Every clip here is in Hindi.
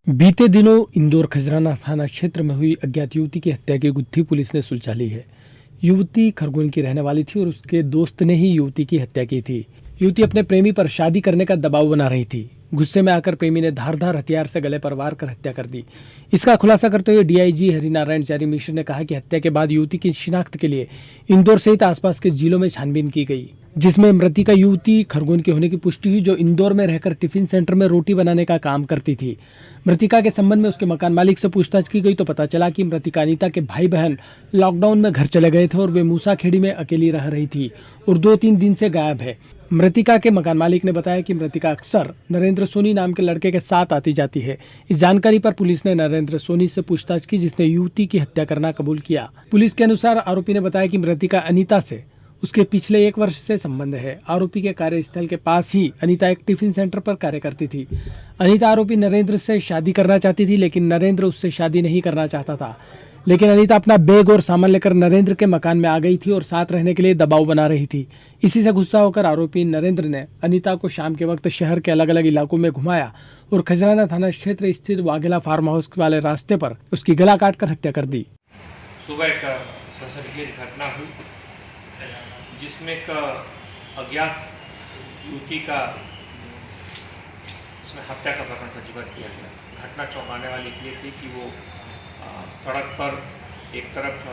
बीते दिनों इंदौर खजराना थाना क्षेत्र में हुई अज्ञात युवती की हत्या की गुत्थी पुलिस ने सुलझा ली है। युवती खरगोन की रहने वाली थी और उसके दोस्त ने ही युवती की हत्या की थी। युवती अपने प्रेमी पर शादी करने का दबाव बना रही थी। गुस्से में आकर प्रेमी ने धारदार हथियार से गले पर वार कर हत्या कर दी। इसका खुलासा करते हुए डीआईजी हरिनारायण चारी मिश्र ने कहा कि हत्या के बाद युवती की शिनाख्त के लिए इंदौर सहित आसपास के जिलों में छानबीन की गई, जिसमें मृतिका युवती खरगोन की होने की पुष्टि हुई, जो इंदौर में रहकर टिफिन सेंटर में रोटी बनाने का काम करती थी। मृतिका के संबंध में उसके मकान मालिक से पूछताछ की गई तो पता चला कि मृतिका अनीता के भाई बहन लॉकडाउन में घर चले गए थे और वे मूसाखेड़ी में अकेली रह रही थी और 2-3 दिन से गायब है। मृतिका के मकान मालिक ने बताया कि मृतिका अक्सर नरेंद्र सोनी नाम के लड़के के साथ आती जाती है। इस जानकारी पर पुलिस ने नरेंद्र सोनी से पूछताछ की, जिसने युवती की हत्या करना कबूल किया। पुलिस के अनुसार आरोपी ने बताया कि मृतिका अनीता से उसके पिछले 1 वर्ष से संबंध है। आरोपी के कार्यस्थल के पास ही अनीता एक टिफिन सेंटर पर कार्य करती थी। अनीता आरोपी नरेंद्र से शादी करना चाहती थी, लेकिन नरेंद्र उससे शादी नहीं करना चाहता था। लेकिन अनीता अपना बैग और सामान लेकर नरेंद्र के मकान में आ गई थी और साथ रहने के लिए दबाव बना रही थी। इसी से गुस्सा होकर आरोपी नरेंद्र ने अनीता को शाम के वक्त शहर के अलग अलग इलाकों में घुमाया और खजराना थाना क्षेत्र स्थित वाघेला फार्म हाउस वाले रास्ते पर उसकी गला काटकर हत्या कर दी। सुबह एक सनसनीखेज घटना हुई जिसमें एक अज्ञात युवती का इसमें हत्या का प्रकरण पंजीबद्ध किया गया। घटना चौंकाने वाली इसलिए थी कि वो सड़क पर एक तरफ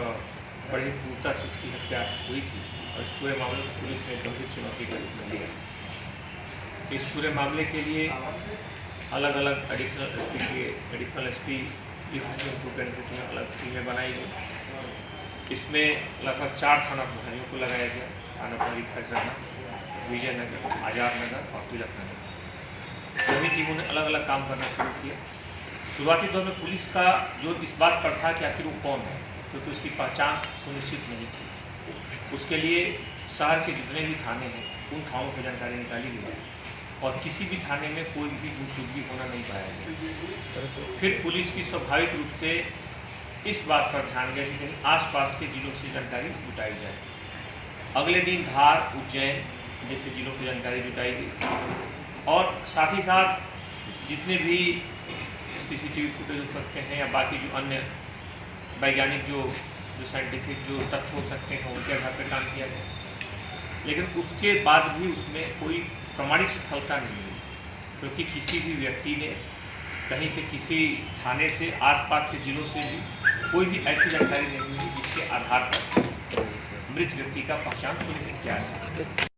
बड़ी क्रूरता से उसकी हत्या हुई थी और इस पूरे मामले को पुलिस ने गंभीर चुनौती के रूप में लिया। इस पूरे मामले के लिए अलग अलग एडिशनल एसपी के नेतृत्व में अलग टीमें बनाई गई। इसमें लगभग 4 थाना प्रभारियों को लगाया गया। थाना प्रभारी खजराना, विजयनगर, आजाद नगर और तिलक नगर। सभी टीमों ने अलग अलग काम करना शुरू किया। शुरुआती दौर में पुलिस का जोर इस बात पर था कि आखिर वो कौन है, क्योंकि उसकी पहचान सुनिश्चित नहीं थी। उसके लिए शहर के जितने भी थाने हैं उन थानों की जानकारी निकाली गई और किसी भी थाने में कोई भी गुमशुदगी होना नहीं पाया गया। फिर पुलिस की स्वाभाविक रूप से इस बात पर ध्यान गया कि कहीं आसपास के जिलों से जानकारी जुटाई जाए। अगले दिन धार, उज्जैन जैसे जिलों से जानकारी जुटाई गई और साथ ही साथ जितने भी सीसीटीवी फुटेज हो सकते हैं या बाकी जो अन्य वैज्ञानिक जो साइंटिफिक जो तथ्य हो सकते हैं उनके आधार पर काम किया गया। लेकिन उसके बाद भी उसमें कोई प्रमाणिक सफलता नहीं मिली, क्योंकि किसी भी व्यक्ति ने कहीं से, किसी थाने से, आसपास के जिलों से भी कोई भी ऐसी जानकारी नहीं मिली जिसके आधार पर मृत व्यक्ति का पहचान सुनिश्चित किया जा सके।